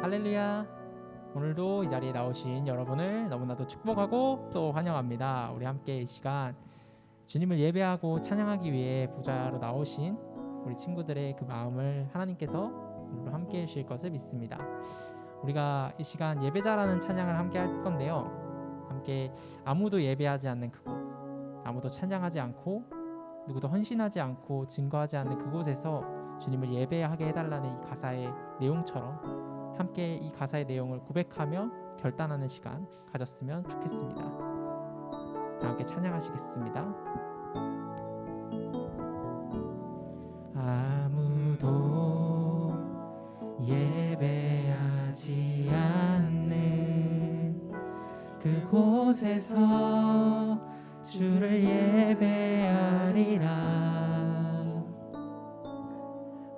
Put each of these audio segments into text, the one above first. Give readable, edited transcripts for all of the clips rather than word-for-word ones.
할렐루야. 오늘도 이 자리에 나오신 여러분을 너무나도 축복하고 또 환영합니다. 우리 함께 이 시간 주님을 예배하고 찬양하기 위해 보좌로 나오신 우리 친구들의 그 마음을 하나님께서 오늘도 함께 해주실 것을 믿습니다. 우리가 이 시간 예배자라는 찬양을 함께 할 건데요, 함께 아무도 예배하지 않는 그곳, 아무도 찬양하지 않고 누구도 헌신하지 않고 증거하지 않는 그곳에서 주님을 예배하게 해달라는 이 가사의 내용처럼 함께 이 가사의 내용을 고백하며 결단하는 시간 가졌으면 좋겠습니다. 함께 찬양하시겠습니다. 아무도 예배하지 않는 그곳에서 주를 예배하리라.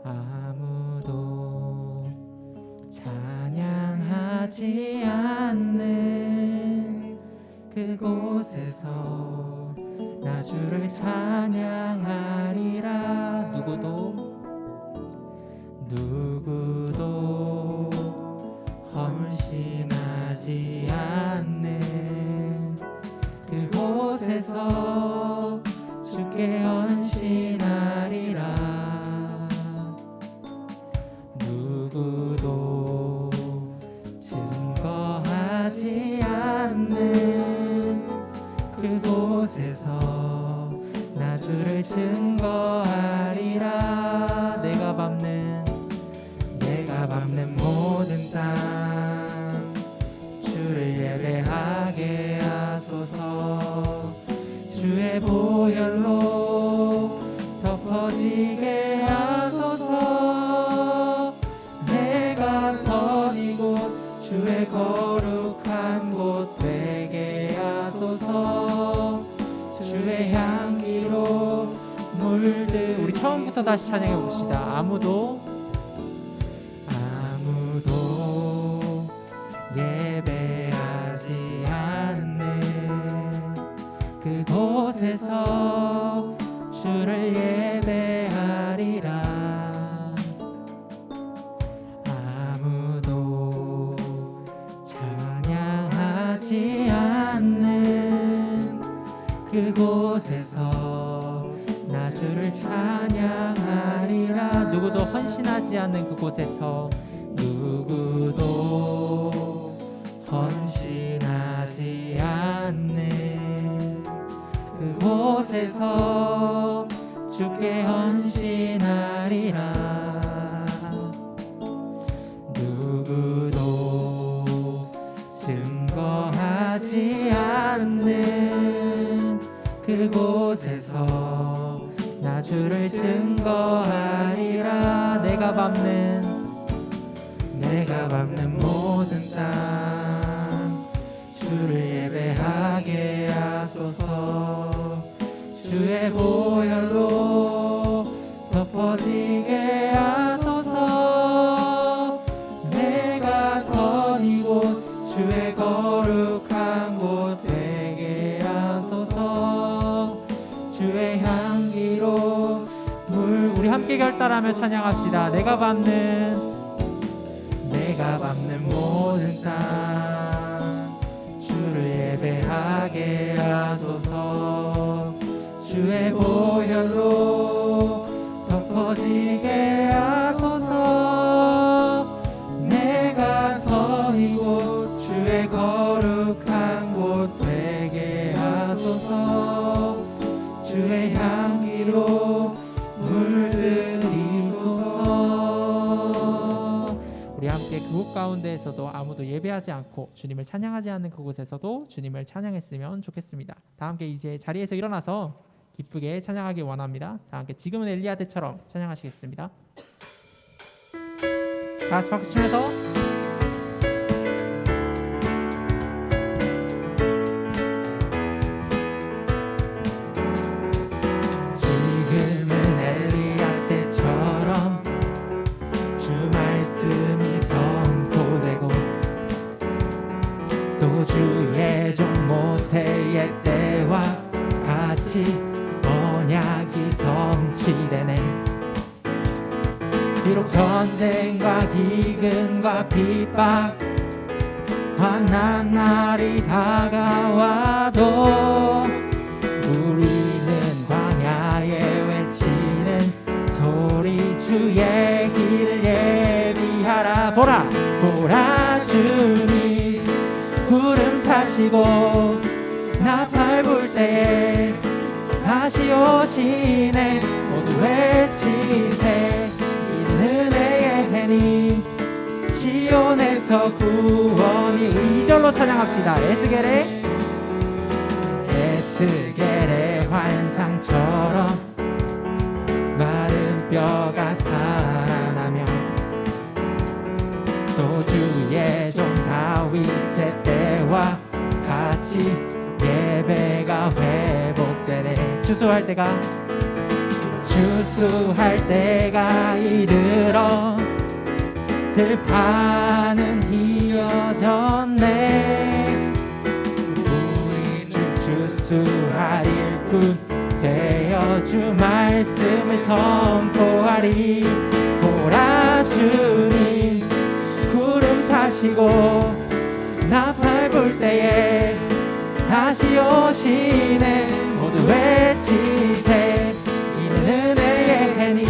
아무도 찬양하지 않는 그곳에서 나 주를 찬양하리라. 누구도 헌신하지 않는 그곳에서 주께 헌신하리라. 누구도 증거하지 않는 그곳에서 나 주를 증거하리라. 내가 밟는 모든 땅 주를 예배하게 하소서. 주의 보혈로 덮어지게 하소서. 내가 선 이곳 주의 거룩한 곳 되게 하소서. 주의 향기로 물들. 우리 처음부터 다시 찬양해 봅시다. 아무도 예배하지 않는 그곳에서 주를 예배하리라. 아무도 찬양하지 않는 그곳에서 나 주를 찬양하리라. 누구도 헌신하지 않는 그곳에서 누구도 헌신하지 않는 그곳에서 주께 헌신하리라. 누구도 증거하지 않는 그곳에서 나 주를 증거하리라. 내가 밟는 모든 땅 주를 예배하게 하소서. 주의 보혈로 덮어지게 하소서. 내가 선 이곳 주의 거룩한 곳 되게 감사하며 찬양합시다. 내가 밟는 모든 땅 주를 예배하게 하소서. 주의 보혈로 덮어지게 하소서. 내가 서 이곳 주의 거룩한 곳 되게 하소서. 주의 향기로 물들이소서. 우리 함께 그곳 가운데에서도 아무도 예배하지 않고 주님을 찬양하지 않는 그곳에서도 주님을 찬양했으면 좋겠습니다. 다 함께 이제 자리에서 일어나서 기쁘게 찬양하기 원합니다. 다 함께 지금은 엘리야 때처럼 찬양하시겠습니다. 다 같이 박수 치면서 지금은 엘리야 때처럼 주 말씀이 선포되고 또 주의 종 모세의 때와 같이 언약이 성취되네. 비록 전쟁과 기근과 핍박 환난 날이 다가와도 우리는 광야에 외치는 소리 주의 길을 예비하라. 보라 주님 구름 타시고 나팔 불 때에 다시 오시네. 모두 외치세 이는 은혜의 해니 시온에서 구원이. 2절로 찬양합시다. 에스겔의 환상처럼 마른 뼈가 살아나며 또 주의 종 다윗의 때와 같이 예배가 회복되네. 추수할 때가 이르러 들판은 휘어졌네. 우리는 추수할 일꾼 되어 주 말씀을 선포하리. 보라 주님 구름 타시고 나팔 불 때에 다시 오시네. 모두 외치세 이는 은혜의 해니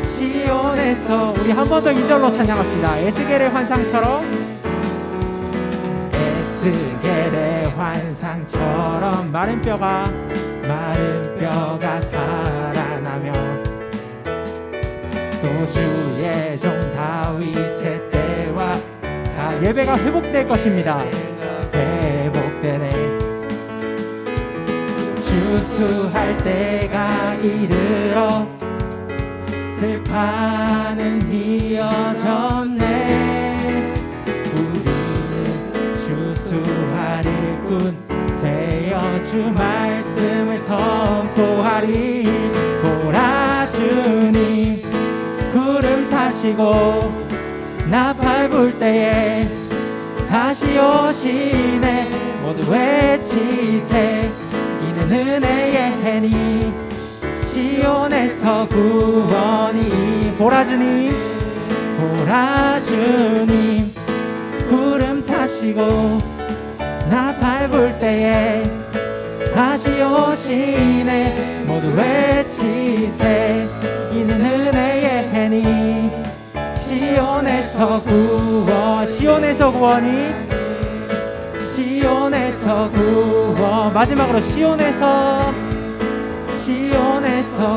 시온에서. 우리 한 번 더 2절로 찬양합시다. 에스겔의 환상처럼 마른 뼈가 살아나며 또 주의 종 다윗의 때와 같이 예배가 회복될 것입니다. 회복되네. 추수할 때가 이르러 들판은 휘어졌네. 우리는 추수할 일꾼 되어 주 말씀을 선포하리. 보라 주님 구름 타시고 나팔 불 때에 다시 오시네. 모두 외치세 이는 은혜의 해니 시온에서 구원이. 보라 주님 구름 타시고 나팔 불 때에 다시 오시네. 모두 외치세 이는 은혜의 해니 시온에서 구원이. 마지막으로 시온에서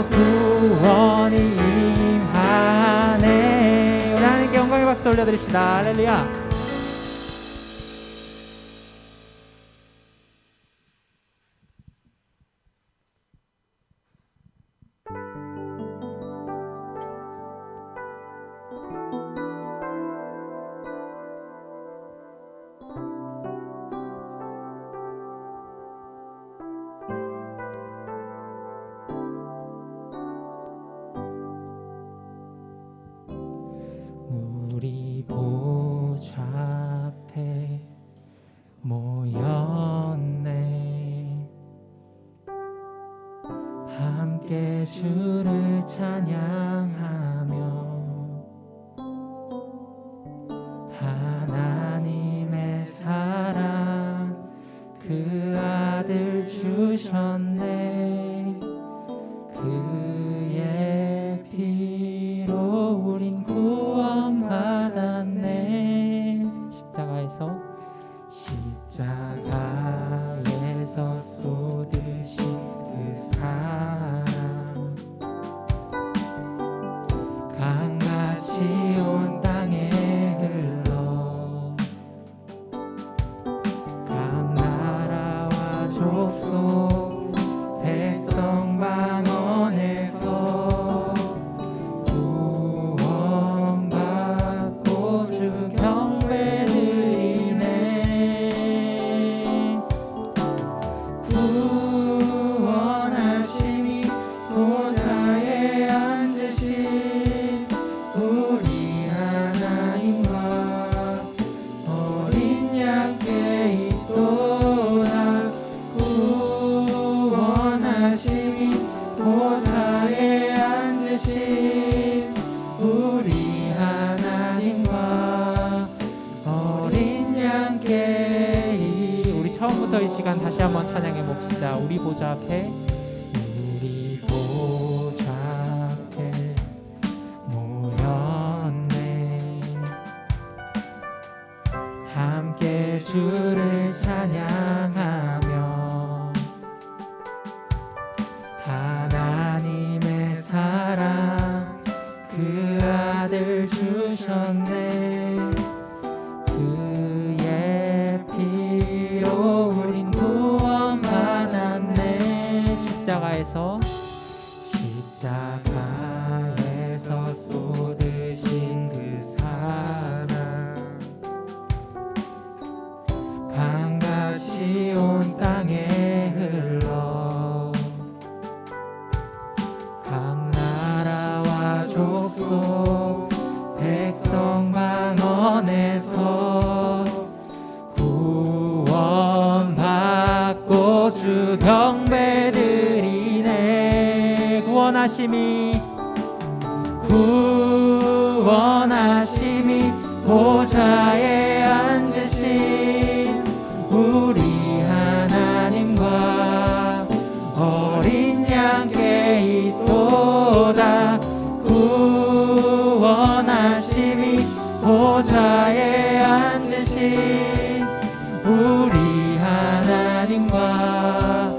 구원이 임하네. 우리 하나님께 영광의 박수 올려드립시다. 할렐루야. 우리 보좌 앞에 모였네. 함께 주를 찬양하 족속 백성 방언에서 구원받고 주 경배 드리네. 구원하심이 보좌에 앉으신 우리 하나님과 어린 양께 있도다. 구원하심이 보좌에 앉으신 우리 하나님과 어린 양께 우리 처음부터 이 시간 다시 한번 찬양해 봅시다. 우리 보좌 앞에 우리 보좌 앞에 모였네. 함께 주를 찬양하며 하나님의 사랑 그 아들 주셨네. 그의 피로 우린 구원받았네. 십자가에서 쏟으신 그 사랑 강같이 온 땅에 흘러 각 나라와 족속 백성 방언에서 구원받고 주 경배 드리네. 구원하심이 보좌에 앉으신 우리 하나님과 어린 양께 있도다. 구원하심이 보좌에 앉으신 우리 하나님과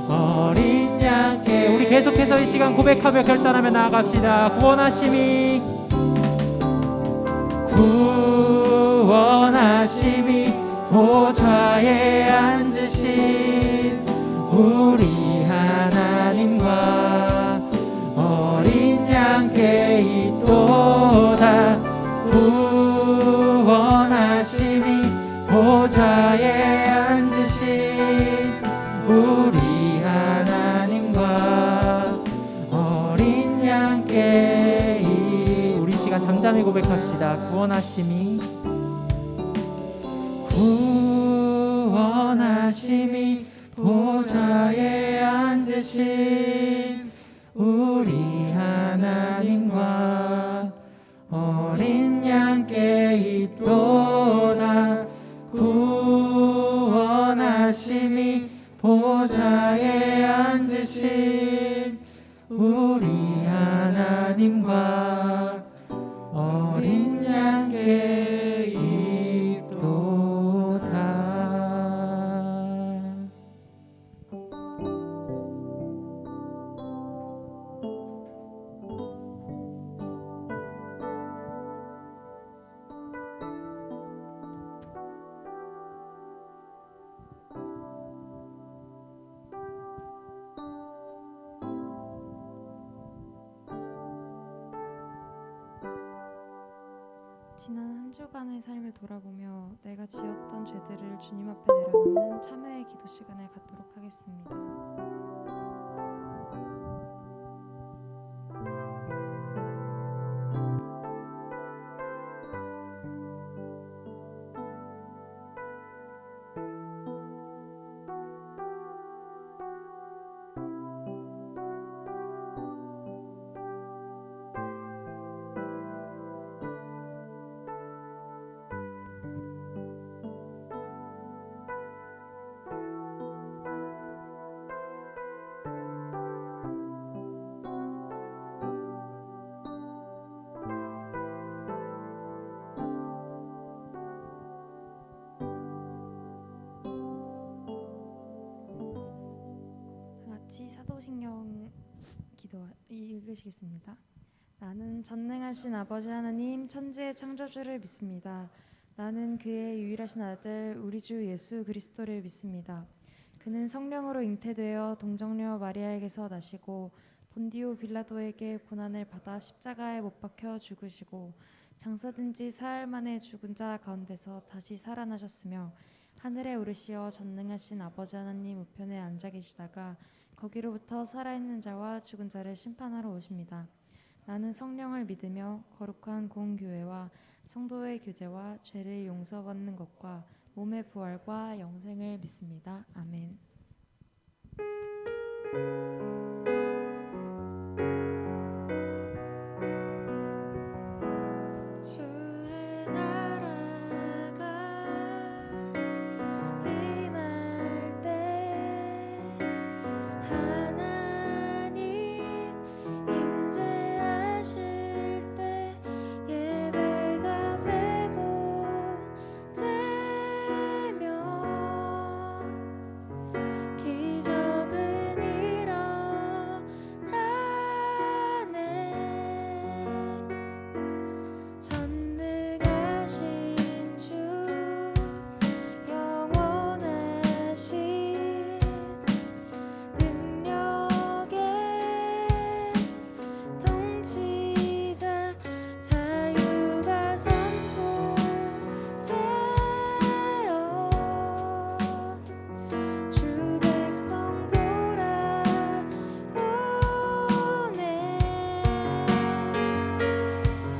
어린 양께. 우리 계속해서 이 시간 고백하며 결단하며 나아갑시다. 구원하심이 보좌에 앉으신 우리 하나님과 어린 양께 있도다. 구원하심이 보좌에 앉으신 우리 하나님과 어린 양께. 우리 시간 잠잠히 고백합시다. 구원하심이 보좌에 앉으신 우리 하나님과 어린 양께 있도다. 구원하심이 보좌에 앉으신 우리 하나님과 어린 양께 있도다. 지난 한 주간의 삶을 돌아보며 내가 지었던 죄들을 주님 앞에 내려놓는 참회의 기도 시간을 갖도록 하겠습니다. 같이 사도신경 기도 읽으시겠습니다. 나는 전능하신 아버지 하나님 천지의 창조주를 믿습니다. 나는 그의 유일하신 아들 우리 주 예수 그리스도를 믿습니다. 그는 성령으로 잉태되어 동정녀 마리아에게서 나시고 본디오 빌라도에게 고난을 받아 십자가에 못 박혀 죽으시고 장사된 지 사흘 만에 죽은 자 가운데서 다시 살아나셨으며 하늘에 오르시어 전능하신 아버지 하나님 우편에 앉아 계시다가 거기로부터 살아있는 자와 죽은 자를 심판하러 오십니다. 나는 성령을 믿으며 거룩한 공교회와 성도의 교제와 죄를 용서받는 것과 몸의 부활과 영생을 믿습니다. 아멘. 주의 나라가 임할 때 하나님 임재하실 때 예배가 회복되며 기적은 일어나네. 전능하신 주 영원하신 능력의 통치자 자유가 선포되어 주 백성 돌아오네.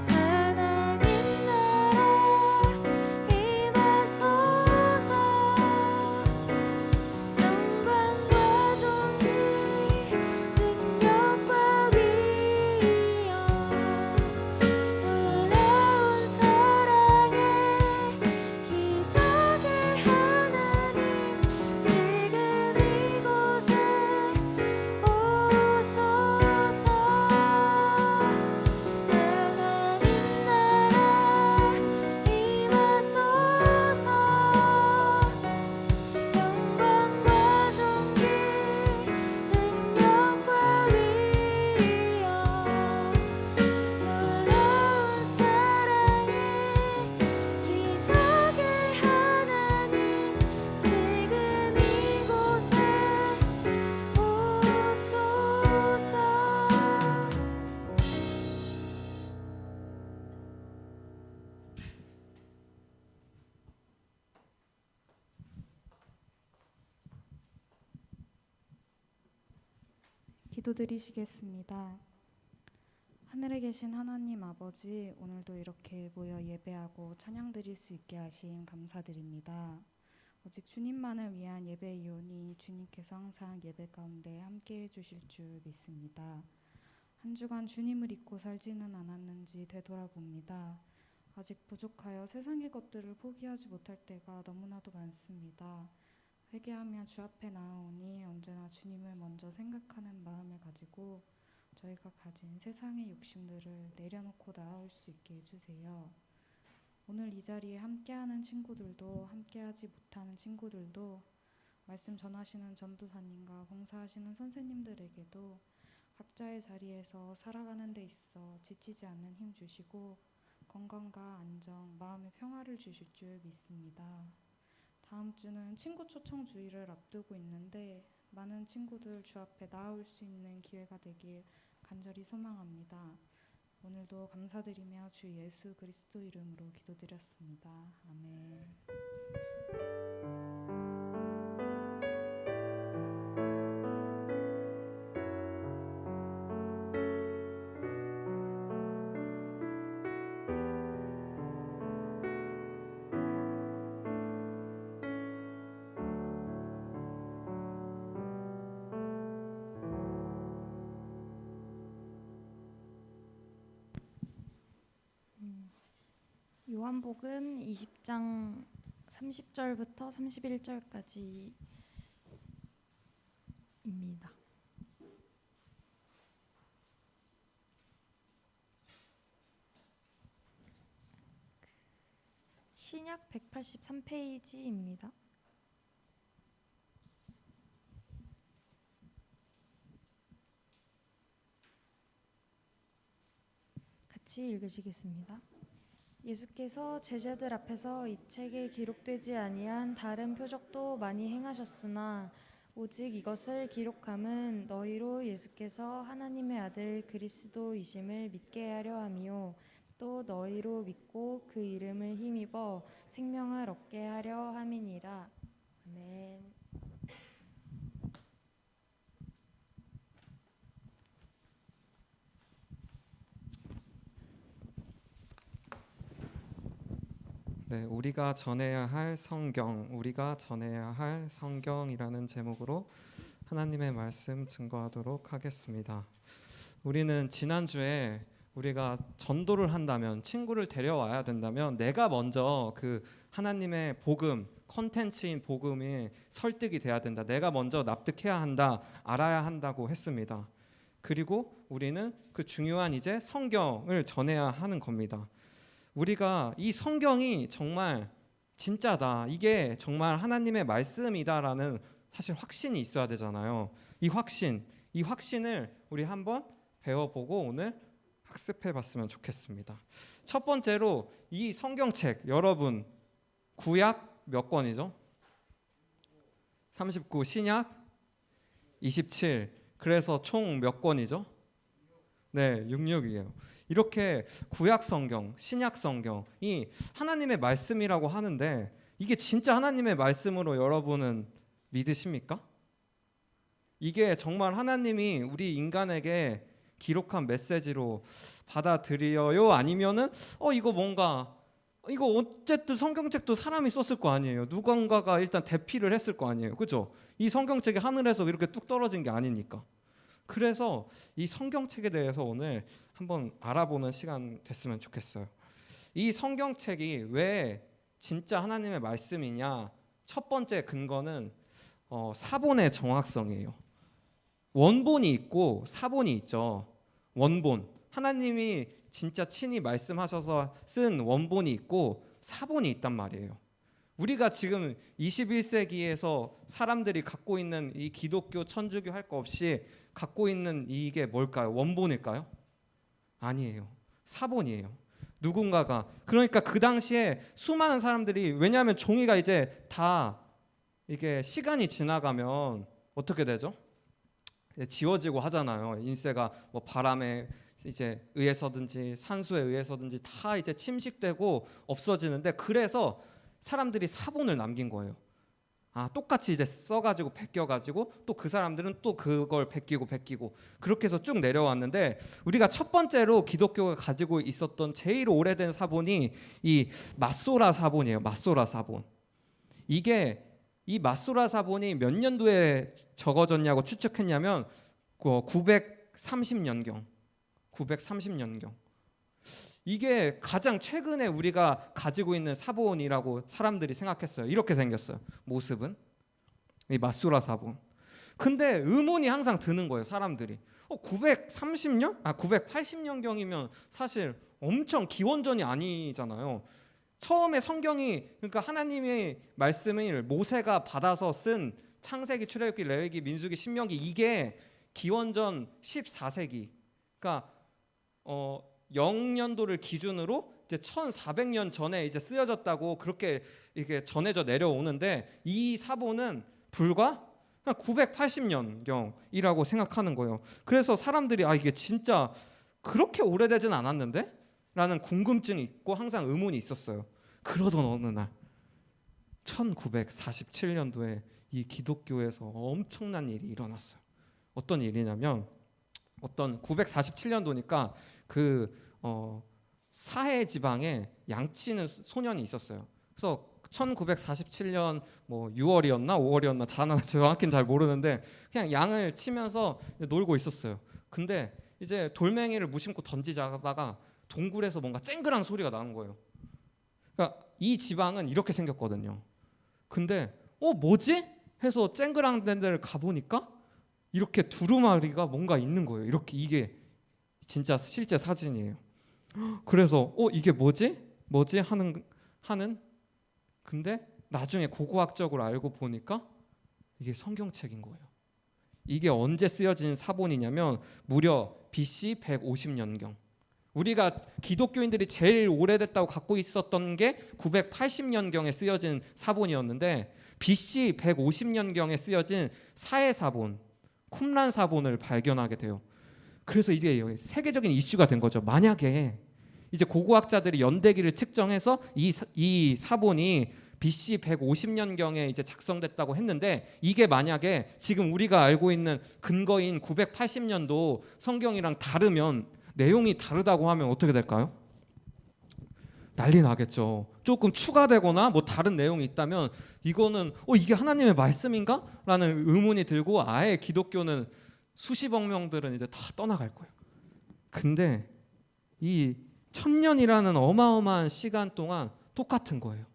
하나님 나라 임하소서. 영광과 존귀 능력과 위엄 놀라운 사랑의 기적의 하나님 지금 이곳에 오소서. 하나님 나라 임하소서. 영광과 존귀 능력과 위엄 놀라운 사랑의 기적의 하나님 지금 이곳에 오소서. 기도드리시겠습니다. 하늘에 계신 하나님 아버지, 오늘도 이렇게 모여 예배하고 찬양드릴 수 있게 하심 감사드립니다. 오직 주님만을 위한 예배이오니 주님께서 항상 예배 가운데 함께해 주실 줄 믿습니다. 한 주간 주님을 잊고 살지는 않았는지 되돌아봅니다. 아직 부족하여 세상의 것들을 포기하지 못할 때가 너무나도 많습니다. 회개하며 주 앞에 나아오니 언제나 주님을 먼저 생각하는 마음을 가지고 저희가 가진 세상의 욕심들을 내려놓고 나아올 수 있게 해주세요. 오늘 이 자리에 함께하는 친구들도 함께하지 못하는 친구들도 말씀 전하시는 전도사님과 봉사하시는 선생님들에게도 각자의 자리에서 살아가는 데 있어 지치지 않는 힘 주시고 건강과 안정, 마음의 평화를 주실 줄 믿습니다. 다음 주는 친구 초청 주일을 앞두고 있는데 많은 친구들 주 앞에 나아올 수 있는 기회가 되길 간절히 소망합니다. 오늘도 감사드리며 주 예수 그리스도 이름으로 기도드렸습니다. 아멘. 요한복음 20장 30절부터 31절까지입니다. 신약 183페이지입니다. 같이 읽으시겠습니다. 예수께서 제자들 앞에서 이 책에 기록되지 아니한 다른 표적도 많이 행하셨으나 오직 이것을 기록함은 너희로 예수께서 하나님의 아들 그리스도이심을 믿게 하려 함이요 또 너희로 믿고 그 이름을 힘입어 생명을 얻게 하려 함이니라. 아멘. 네, 우리가 전해야 할 성경, 우리가 전해야 할 성경이라는 제목으로 하나님의 말씀 증거하도록 하겠습니다. 우리는 지난주에 우리가 전도를 한다면, 친구를 데려와야 된다면 내가 먼저 그 하나님의 복음, 컨텐츠인 복음이 설득이 돼야 된다. 내가 먼저 납득해야 한다, 알아야 한다고 했습니다. 그리고 우리는 그 중요한 이제 성경을 전해야 하는 겁니다. 우리가 이 성경이 정말 진짜다, 이게 정말 하나님의 말씀이다라는 사실 확신이 있어야 되잖아요. 이 확신을 우리 한번 배워보고 오늘 학습해봤으면 좋겠습니다. 첫 번째로 이 성경책, 여러분 구약 몇 권이죠? 39, 신약 27, 그래서 총 몇 권이죠? 네, 66이에요. 이렇게 구약 성경, 신약 성경이 하나님의 말씀이라고 하는데 이게 진짜 하나님의 말씀으로 여러분은 믿으십니까? 이게 정말 하나님이 우리 인간에게 기록한 메시지로 받아들여요? 아니면은 이거 어쨌든 성경책도 사람이 썼을 거 아니에요. 누군가가 일단 대피를 했을 거 아니에요. 그죠? 이 성경책이 하늘에서 이렇게 뚝 떨어진 게 아니니까. 그래서 이 성경책에 대해서 오늘 한번 알아보는 시간 됐으면 좋겠어요. 이 성경책이 왜 진짜 하나님의 말씀이냐? 첫 번째 근거는 사본의 정확성이에요. 원본이 있고 사본이 있죠. 원본, 하나님이 진짜 친히 말씀하셔서 쓴 원본이 있고 사본이 있단 말이에요. 우리가 지금 21세기에서 사람들이 갖고 있는 이 기독교, 천주교 할 거 없이 갖고 있는 이게 뭘까요? 원본일까요? 아니에요. 사본이에요. 누군가가, 그러니까 그 당시에 수많은 사람들이, 왜냐하면 종이가 이제 다 이게 시간이 지나가면 어떻게 되죠? 지워지고 하잖아요. 인쇄가 뭐 바람에 이제 의해서든지 산소에 의해서든지 다 이제 침식되고 없어지는데, 그래서 사람들이 사본을 남긴 거예요. 똑같이 이제 써가지고 베껴가지고 또 그 사람들은 또 그걸 베끼고 그렇게 해서 쭉 내려왔는데, 우리가 첫 번째로 기독교가 가지고 있었던 제일 오래된 사본이 이 맛소라 사본이에요. 맛소라 사본. 이게 이 맛소라 사본이 몇 년도에 적어졌냐고 추측했냐면 930년경. 이게 가장 최근에 우리가 가지고 있는 사본이라고 사람들이 생각했어요. 이렇게 생겼어요. 모습은 이 맛소라 사본. 근데 의문이 항상 드는 거예요. 사람들이 930년? 980년경이면 사실 엄청 기원전이 아니잖아요. 처음에 성경이, 그러니까 하나님의 말씀을 모세가 받아서 쓴 창세기, 출애굽기, 레위기, 민수기, 신명기, 이게 기원전 14세기, 그러니까 0년도를 기준으로 이제 1400년 전에 이제 쓰여졌다고 그렇게 이게 전해져 내려오는데, 이 사본은 불과 980년경이라고 생각하는 거예요. 그래서 사람들이 이게 진짜 그렇게 오래되진 않았는데? 라는 궁금증이 있고 항상 의문이 있었어요. 그러던 어느 날 1947년도에 이 기독교에서 엄청난 일이 일어났어요. 어떤 일이냐면, 947년도니까 사해 지방에 양치는 소년이 있었어요. 그래서 1947년 뭐 6월이었나 5월이었나 정확히는 잘 모르는데 그냥 양을 치면서 놀고 있었어요. 근데 이제 돌멩이를 무심코 던지자다가 동굴에서 뭔가 쨍그랑 소리가 나는 거예요. 그러니까 이 지방은 이렇게 생겼거든요. 근데 뭐지? 해서 쨍그랑 된 데를 가보니까 이렇게 두루마리가 뭔가 있는 거예요. 이렇게, 이게 진짜 실제 사진이에요. 그래서 이게 뭐지 하는 근데 나중에 고고학적으로 알고 보니까 이게 성경책인 거예요. 이게 언제 쓰여진 사본이냐면 무려 BC 150년경. 우리가 기독교인들이 제일 오래됐다고 갖고 있었던 게 980년경에 쓰여진 사본이었는데 BC 150년경에 쓰여진 사해사본, 쿰란 사본을 발견하게 돼요. 그래서 이게 세계적인 이슈가 된 거죠. 만약에 이제 고고학자들이 연대기를 측정해서 이 사본이 BC 150년경에 이제 작성됐다고 했는데 이게 만약에 지금 우리가 알고 있는 근거인 980년도 성경이랑 다르면 내용이 다르다고 하면 어떻게 될까요? 난리 나겠죠. 조금 추가되거나 뭐 다른 내용이 있다면 이거는 이게 하나님의 말씀인가? 라는 의문이 들고 아예 기독교는 수십억 명들은 이제 다 떠나갈 거예요. 근데 이 1000년이라는 어마어마한 시간 동안 똑같은 거예요.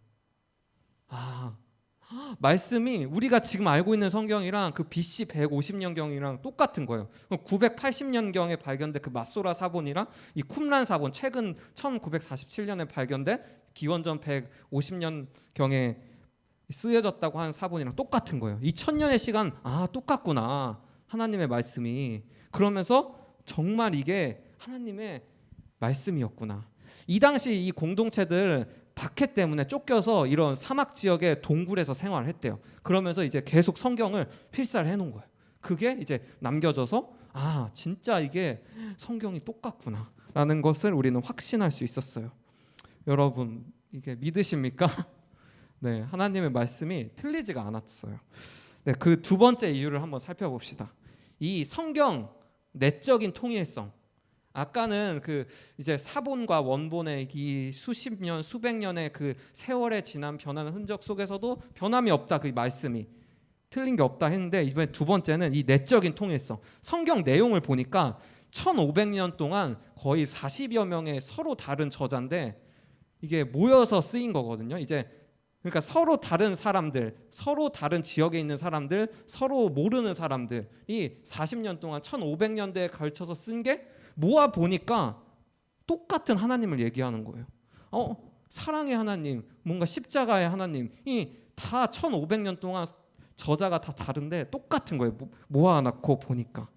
말씀이 우리가 지금 알고 있는 성경이랑 그 BC 150년경이랑 똑같은 거예요. 980년경에 발견된 그 마소라 사본이랑 이 쿰란 사본, 최근 1947년에 발견된 기원전 150년경에 쓰여졌다고 하는 사본이랑 똑같은 거예요. 이 1000년의 시간 똑같구나. 하나님의 말씀이. 그러면서 정말 이게 하나님의 말씀이었구나. 이 당시 이 공동체들 박해 때문에 쫓겨서 이런 사막 지역의 동굴에서 생활을 했대요. 그러면서 이제 계속 성경을 필사를 해놓은 거예요. 그게 이제 남겨져서 진짜 이게 성경이 똑같구나 라는 것을 우리는 확신할 수 있었어요. 여러분 이게 믿으십니까? 네, 하나님의 말씀이 틀리지가 않았어요. 네, 그 두 번째 이유를 한번 살펴봅시다. 이 성경 내적인 통일성. 아까는 그 이제 사본과 원본의 이 수십 년, 수백 년의 그 세월에 지난 변하는 흔적 속에서도 변함이 없다. 그 말씀이 틀린 게 없다 했는데 이번에 두 번째는 이 내적인 통일성. 성경 내용을 보니까 1500년 동안 거의 40여 명의 서로 다른 저자인데 이게 모여서 쓰인 거거든요. 이제 그러니까 서로 다른 사람들, 서로 다른 지역에 있는 사람들, 서로 모르는 사람들이 40년 동안 1500년대에 걸쳐서 쓴 게 모아 보니까 똑같은 하나님을 얘기하는 거예요. 사랑의 하나님, 뭔가 십자가의 하나님이 다 1500년 동안 저자가 다 다른데 똑같은 거예요. 모아놓고 보니까.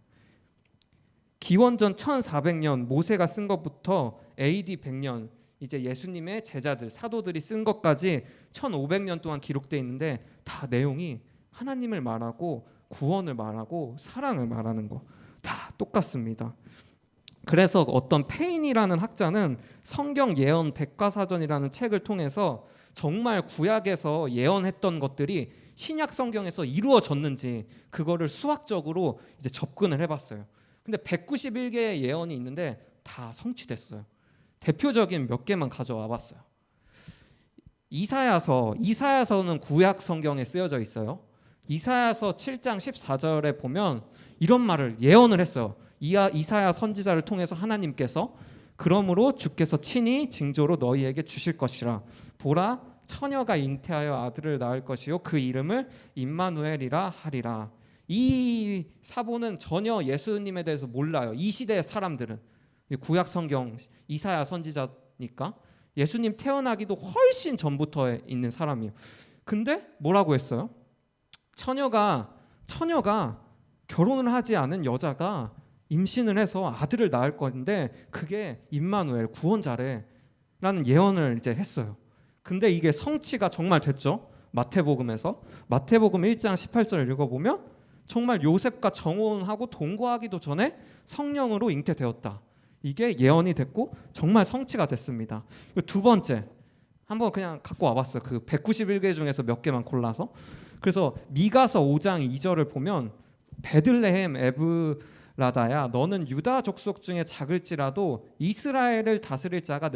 기원전 1400년 모세가 쓴 것부터 AD 100년 이제 예수님의 제자들, 사도들이 쓴 것까지 1500년 동안 기록되어 있는데 다 내용이 하나님을 말하고 구원을 말하고 사랑을 말하는 거 다 똑같습니다. 그래서 어떤 페인이라는 학자는 성경 예언 백과사전이라는 책을 통해서 정말 구약에서 예언했던 것들이 신약 성경에서 이루어졌는지 그거를 수학적으로 이제 접근을 해봤어요. 근데 191개의 예언이 있는데 다 성취됐어요. 대표적인 몇 개만 가져와 봤어요. 이사야서는 구약 성경에 쓰여져 있어요. 이사야서 7장 14절에 보면 이런 말을 예언을 했어요. 이사야 선지자를 통해서 하나님께서 그러므로 주께서 친히 징조로 너희에게 주실 것이라. 보라, 처녀가 잉태하여 아들을 낳을 것이요 그 이름을 임마누엘이라 하리라. 이 사본은 전혀 예수님에 대해서 몰라요. 이 시대의 사람들은 구약 성경 이사야 선지자니까 예수님 태어나기도 훨씬 전부터 있는 사람이에요. 근데 뭐라고 했어요? 처녀가 결혼을 하지 않은 여자가 임신을 해서 아들을 낳을 건데 그게 임마누엘 구원자래라는 예언을 이제 했어요. 근데 이게 성취가 정말 됐죠. 마태복음에서 마태복음 1장 18절을 읽어보면 정말 요셉과 정혼하고 동거하기도 전에 성령으로 잉태되었다. 이게 예언이 됐고 정말 성취가 됐습니다. 두 번째 한번 그냥 갖고 와봤어요. 그 191개 중에서 몇 개만 골라서. 그래서 미가서 5장 2절을 보면 베들레헴 에브라다야 너는 유다 족속 중에 작을지라도 이스라엘을 다스릴 자가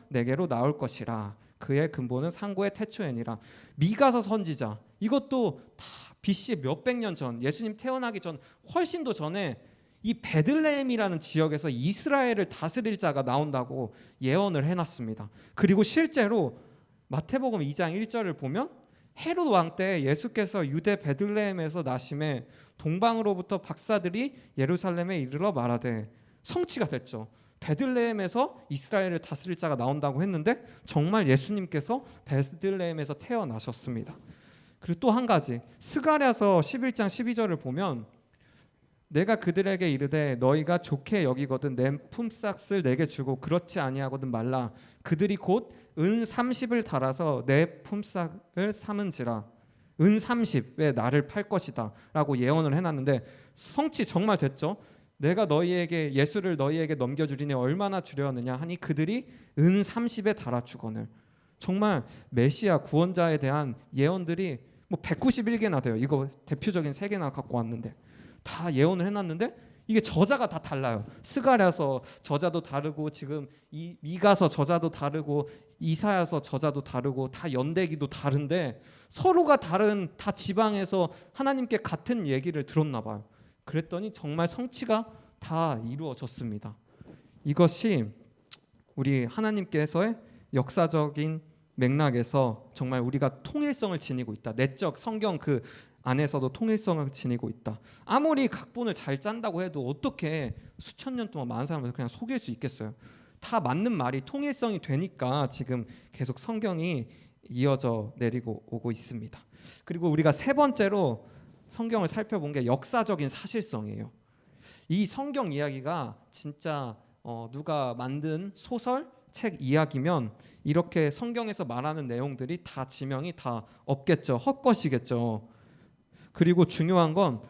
내게로 나올 것이라. 그의 근본은 상고의 태초에니라. 미가서 선지자 이것도 다 BC 몇백 년 전 예수님 태어나기 전 훨씬 더 전에 이 베들레헴이라는 지역에서 이스라엘을 다스릴 자가 나온다고 예언을 해놨습니다. 그리고 실제로 마태복음 2장 1절을 보면 헤롯 왕 때 예수께서 유대 베들레헴에서 나심에 동방으로부터 박사들이 예루살렘에 이르러 말하되 성취가 됐죠. 베들레헴에서 이스라엘을 다스릴 자가 나온다고 했는데 정말 예수님께서 베들레헴에서 태어나셨습니다. 그리고 또 한 가지 스가랴서 11장 12절을 보면 내가 그들에게 이르되 너희가 좋게 여기거든 내 품삯을 내게 주고 그렇지 아니하거든 말라. 그들이 곧 은 30을 달아서 내 품삯을 삼은지라. 은 30에 나를 팔 것이다 라고 예언을 해놨는데 성취 정말 됐죠. 내가 너희에게 예수를 너희에게 넘겨주리니 얼마나 주려느냐 하니 그들이 은 30에 달아주거늘. 정말 메시아 구원자에 대한 예언들이 뭐 191개나 돼요. 이거 대표적인 3개나 갖고 왔는데 다 예언을 해놨는데 이게 저자가 다 달라요. 스가랴서 저자도 다르고 지금 미가서 저자도 다르고 이사야서 저자도 다르고 다 연대기도 다른데 서로가 다른 다 지방에서 하나님께 같은 얘기를 들었나 봐요. 그랬더니 정말 성취가 다 이루어졌습니다. 이것이 우리 하나님께서의 역사적인 맥락에서 정말 우리가 통일성을 지니고 있다. 내적 성경 그 안에서도 통일성을 지니고 있다. 아무리 각본을 잘 짠다고 해도 어떻게 수천 년 동안 많은 사람을 그냥 속일 수 있겠어요. 다 맞는 말이 통일성이 되니까 지금 계속 성경이 이어져 내리고 오고 있습니다. 그리고 우리가 3번째로 성경을 살펴본 게 역사적인 사실성이에요. 이 성경 이야기가 진짜 누가 만든 소설, 책 이야기면 이렇게 성경에서 말하는 내용들이 다 지명이 다 없겠죠. 헛것이겠죠. 그리고 중요한 건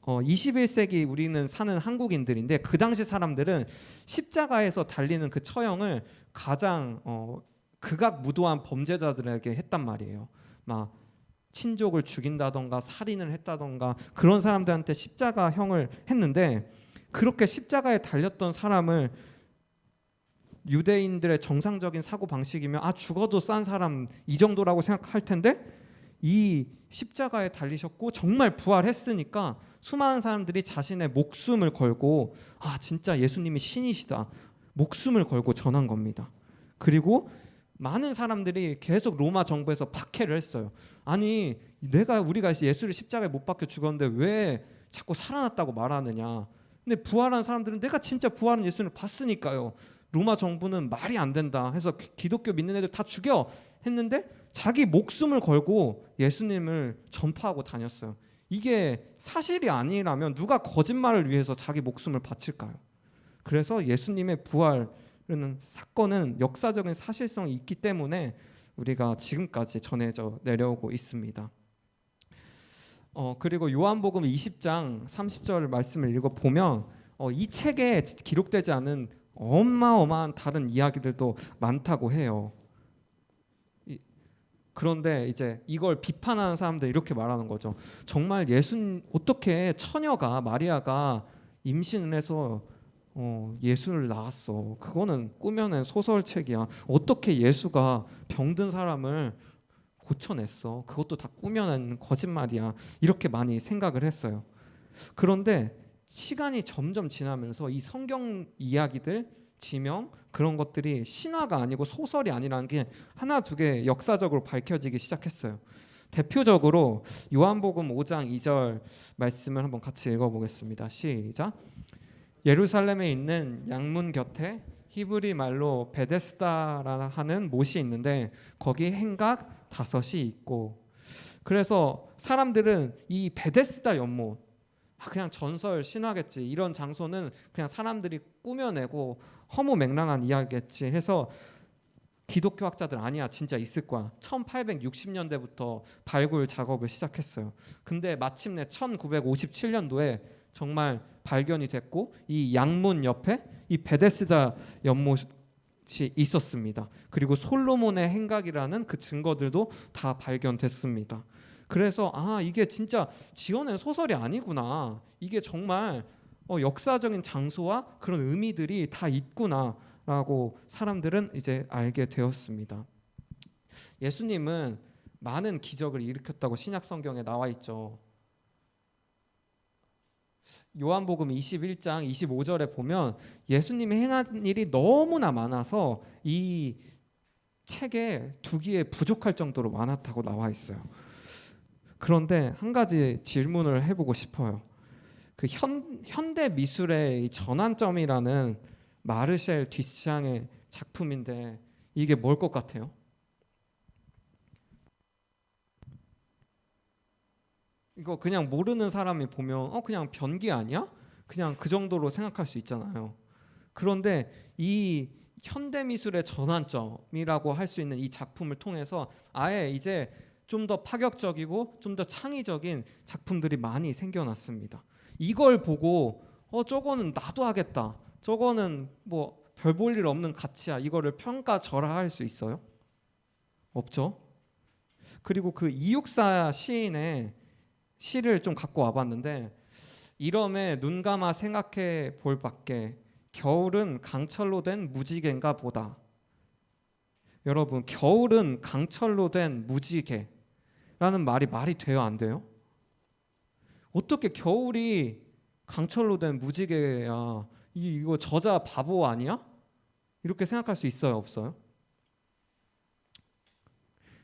21세기 우리는 사는 한국인들인데 그 당시 사람들은 십자가에서 달리는 그 처형을 가장 극악무도한 범죄자들에게 했단 말이에요. 막 친족을 죽인다던가 살인을 했다던가 그런 사람들한테 십자가형을 했는데 그렇게 십자가에 달렸던 사람을 유대인들의 정상적인 사고 방식이면 죽어도 싼 사람 이 정도라고 생각할 텐데 이 십자가에 달리셨고 정말 부활했으니까 수많은 사람들이 자신의 목숨을 걸고 진짜 예수님이 신이시다 목숨을 걸고 전한 겁니다. 그리고 많은 사람들이 계속 로마 정부에서 박해를 했어요. 아니 우리가 예수를 십자가에 못 박혀 죽었는데 왜 자꾸 살아났다고 말하느냐. 근데 부활한 사람들은 내가 진짜 부활한 예수님을 봤으니까요. 로마 정부는 말이 안 된다 해서 기독교 믿는 애들 다 죽여 했는데 자기 목숨을 걸고 예수님을 전파하고 다녔어요. 이게 사실이 아니라면 누가 거짓말을 위해서 자기 목숨을 바칠까요? 그래서 예수님의 부활은 사건은 역사적인 사실성이 있기 때문에 우리가 지금까지 전해져 내려오고 있습니다. 그리고 요한복음 20장 30절 말씀을 읽어보면 이 책에 기록되지 않은 어마어마한 다른 이야기들도 많다고 해요. 그런데 이제 이걸 비판하는 사람들 이렇게 말하는 거죠. 정말 어떻게 처녀가 마리아가 임신을 해서 예수를 낳았어. 그거는 꾸며낸 소설책이야. 어떻게 예수가 병든 사람을 고쳐냈어. 그것도 다 꾸며낸 거짓말이야. 이렇게 많이 생각을 했어요. 그런데 시간이 점점 지나면서 이 성경 이야기들 지명 그런 것들이 신화가 아니고 소설이 아니라는 게 하나 두 개 역사적으로 밝혀지기 시작했어요. 대표적으로 요한복음 5장 2절 말씀을 한번 같이 읽어보겠습니다. 시작. 예루살렘에 있는 양문 곁에 히브리 말로 베데스다라 하는 못이 있는데 거기 행각 5이 있고 그래서 사람들은 이 베데스다 연못 그냥 전설 신화겠지 이런 장소는 그냥 사람들이 꾸며내고 허무맹랑한 이야기겠지 해서 기독교 학자들 아니야 진짜 있을 거야 1860년대부터 발굴 작업을 시작했어요. 근데 마침내 1957년도에 정말 발견이 됐고 이 양문 옆에 이 베데스다 연못이 있었습니다. 그리고 솔로몬의 행각이라는 그 증거들도 다 발견됐습니다. 그래서 이게 진짜 지어낸 소설이 아니구나. 이게 정말 역사적인 장소와 그런 의미들이 다 있구나라고 사람들은 이제 알게 되었습니다. 예수님은 많은 기적을 일으켰다고 신약 성경에 나와 있죠. 요한복음 21장 25절에 보면 예수님이 행한 일이 너무나 많아서 이 책에 두기에 부족할 정도로 많았다고 나와 있어요. 그런데 한 가지 질문을 해보고 싶어요. 그 현대 미술의 전환점이라는 마르셀 듀샹의 작품인데 이게 뭘 것 같아요? 이거 그냥 모르는 사람이 보면 그냥 변기 아니야? 그냥 그 정도로 생각할 수 있잖아요. 그런데 이 현대미술의 전환점이라고 할 수 있는 이 작품을 통해서 아예 이제 좀 더 파격적이고 좀 더 창의적인 작품들이 많이 생겨났습니다. 이걸 보고 저거는 나도 하겠다, 저거는 뭐 별 볼 일 없는 가치야, 이거를 평가절하할 수 있어요? 없죠. 그리고 그 이육사 시인의 시를 좀 갖고 와봤는데, 이러매 눈 감아 생각해 볼 밖에 겨울은 강철로 된 무지개인가 보다. 여러분, 겨울은 강철로 된 무지개라는 말이 돼요, 안 돼요? 어떻게 겨울이 강철로 된 무지개야? 이거 저자 바보 아니야? 이렇게 생각할 수 있어요, 없어요?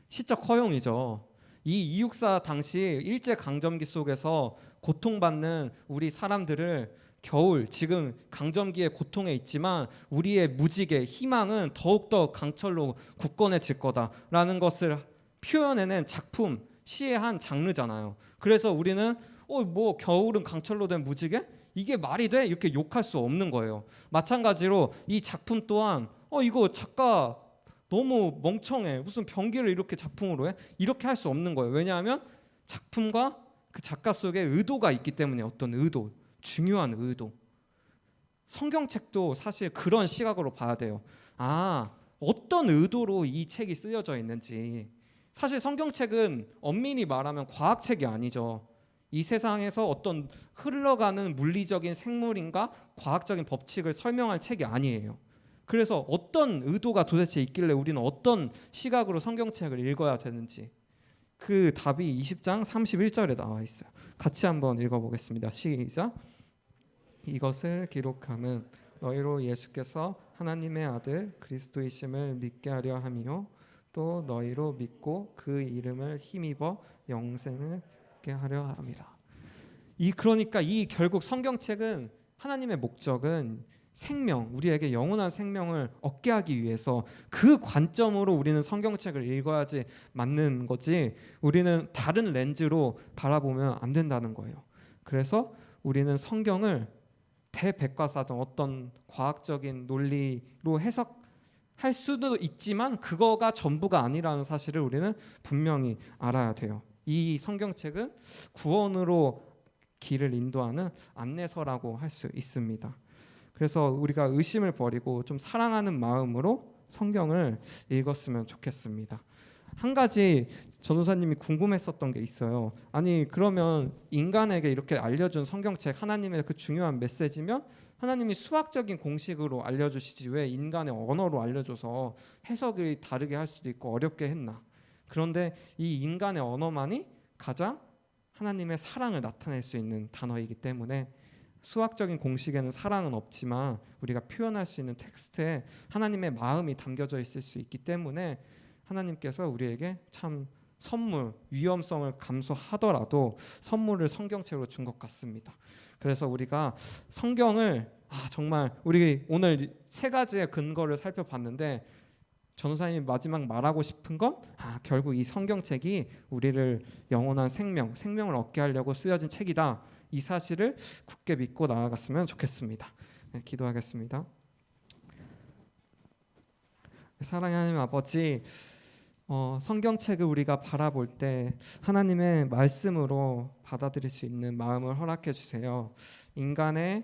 시적 허용이죠. 이 이육사 당시 일제 강점기 속에서 고통받는 우리 사람들을 겨울, 지금 강점기의 고통에 있지만 우리의 무지개, 희망은 더욱더 강철로 굳건해질 거다라는 것을 표현해낸 작품, 시의 한 장르잖아요. 그래서 우리는 뭐 겨울은 강철로 된 무지개? 이게 말이 돼? 이렇게 욕할 수 없는 거예요. 마찬가지로 이 작품 또한 이거 작가 너무 멍청해, 무슨 변기를 이렇게 작품으로 해? 이렇게 할 수 없는 거예요. 왜냐하면 작품과 그 작가 속에 의도가 있기 때문에, 어떤 의도, 중요한 의도. 성경책도 사실 그런 시각으로 봐야 돼요. 어떤 의도로 이 책이 쓰여져 있는지. 사실 성경책은 엄밀히 말하면 과학책이 아니죠. 이 세상에서 어떤 흘러가는 물리적인 생물인가 과학적인 법칙을 설명할 책이 아니에요. 그래서 어떤 의도가 도대체 있길래 우리는 어떤 시각으로 성경책을 읽어야 되는지, 그 답이 20장 31절에 나와 있어요. 같이 한번 읽어보겠습니다. 시작. 이것을 기록함은 너희로 예수께서 하나님의 아들 그리스도이심을 믿게 하려 함이요 또 너희로 믿고 그 이름을 힘입어 영생을 얻게 하려 함이라. 그러니까 결국 성경책은, 하나님의 목적은 생명, 우리에게 영원한 생명을 얻게 하기 위해서 그 관점으로 우리는 성경책을 읽어야지 맞는 거지, 우리는 다른 렌즈로 바라보면 안 된다는 거예요. 그래서 우리는 성경을 대백과사전, 어떤 과학적인 논리로 해석할 수도 있지만 그거가 전부가 아니라는 사실을 우리는 분명히 알아야 돼요. 이 성경책은 구원으로 길을 인도하는 안내서라고 할 수 있습니다. 그래서 우리가 의심을 버리고 좀 사랑하는 마음으로 성경을 읽었으면 좋겠습니다. 한 가지 전도사님이 궁금했었던 게 있어요. 아니 그러면 인간에게 이렇게 알려준 성경책, 하나님의 그 중요한 메시지면 하나님이 수학적인 공식으로 알려주시지 왜 인간의 언어로 알려줘서 해석이 다르게 할 수도 있고 어렵게 했나. 그런데 이 인간의 언어만이 가장 하나님의 사랑을 나타낼 수 있는 단어이기 때문에, 수학적인 공식에는 사랑은 없지만 우리가 표현할 수 있는 텍스트에 하나님의 마음이 담겨져 있을 수 있기 때문에 하나님께서 우리에게 참 선물, 위험성을 감수하더라도 선물을 성경책으로 준 것 같습니다. 그래서 우리가 성경을 정말 우리 오늘 세 가지의 근거를 살펴봤는데, 전도사님이 마지막 말하고 싶은 건 결국 이 성경책이 우리를 영원한 생명을 얻게 하려고 쓰여진 책이다. 이 사실을 굳게 믿고 나아갔으면 좋겠습니다. 네, 기도하겠습니다. 사랑하는 하나님 아버지, 성경책을 우리가 바라볼 때 하나님의 말씀으로 받아들일 수 있는 마음을 허락해 주세요. 인간의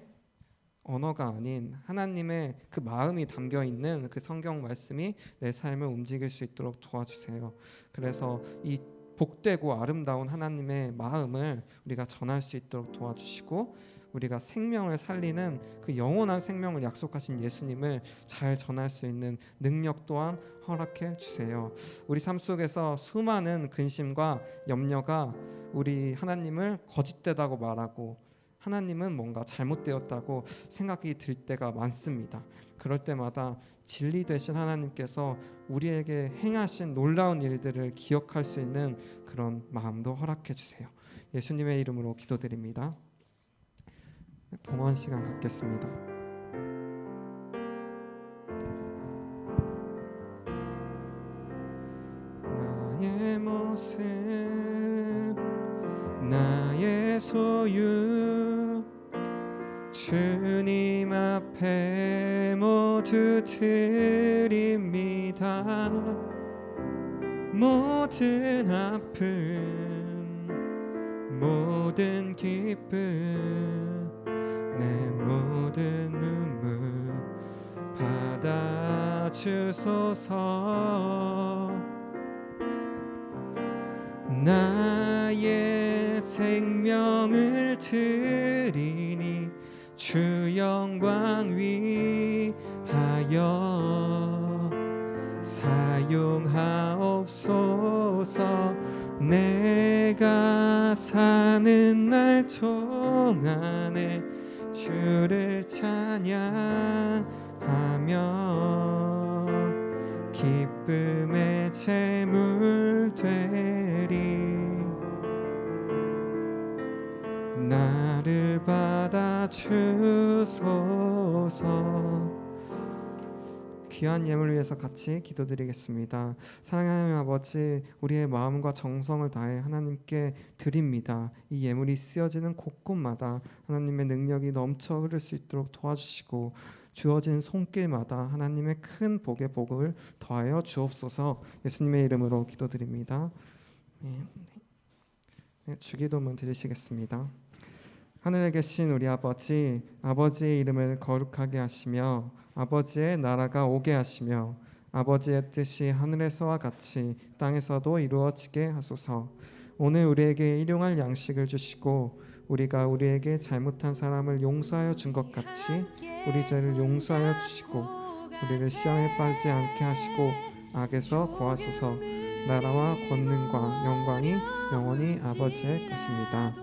언어가 아닌 하나님의 그 마음이 담겨 있는 그 성경 말씀이 내 삶을 움직일 수 있도록 도와주세요. 그래서 이 복되고 아름다운 하나님의 마음을 우리가 전할 수 있도록 도와주시고, 우리가 생명을 살리는 그 영원한 생명을 약속하신 예수님을 잘 전할 수 있는 능력 또한 허락해 주세요. 우리 삶 속에서 수많은 근심과 염려가 우리 하나님을 거짓되다고 말하고 하나님은 뭔가 잘못되었다고 생각이 들 때가 많습니다. 그럴 때마다 진리 되신 하나님께서 우리에게 행하신 놀라운 일들을 기억할 수 있는 그런 마음도 허락해 주세요. 예수님의 이름으로 기도드립니다. 봉헌 시간 갖겠습니다. 나의 모습, 나의 소유, 주님 앞에 모두 드립니다. 모든 아픔, 모든 기쁨, 내 모든 눈물 받아주소서. 나의 생명을 드리니 주 영광 위하여 사용하옵소서. 내가 사는 날 동안에 주를 찬양하며 기쁨의 제물 되리. 나를 받아주소서. 귀한 예물을 위해서 같이 기도드리겠습니다. 사랑하는 하나님 아버지, 우리의 마음과 정성을 다해 하나님께 드립니다. 이 예물이 쓰여지는 곳곳마다 하나님의 능력이 넘쳐 흐를 수 있도록 도와주시고, 주어진 손길마다 하나님의 큰 복의 복을 더하여 주옵소서. 예수님의 이름으로 기도드립니다. 주기도문 드리시겠습니다. 하늘에 계신 우리 아버지, 아버지의 이름을 거룩하게 하시며 아버지의 나라가 오게 하시며 아버지의 뜻이 하늘에서와 같이 땅에서도 이루어지게 하소서. 오늘 우리에게 일용할 양식을 주시고 우리가 우리에게 잘못한 사람을 용서하여 준 것 같이 우리 죄를 용서하여 주시고 우리를 시험에 빠지지 않게 하시고 악에서 구하소서. 나라와 권능과 영광이 영원히 아버지의 것입니다.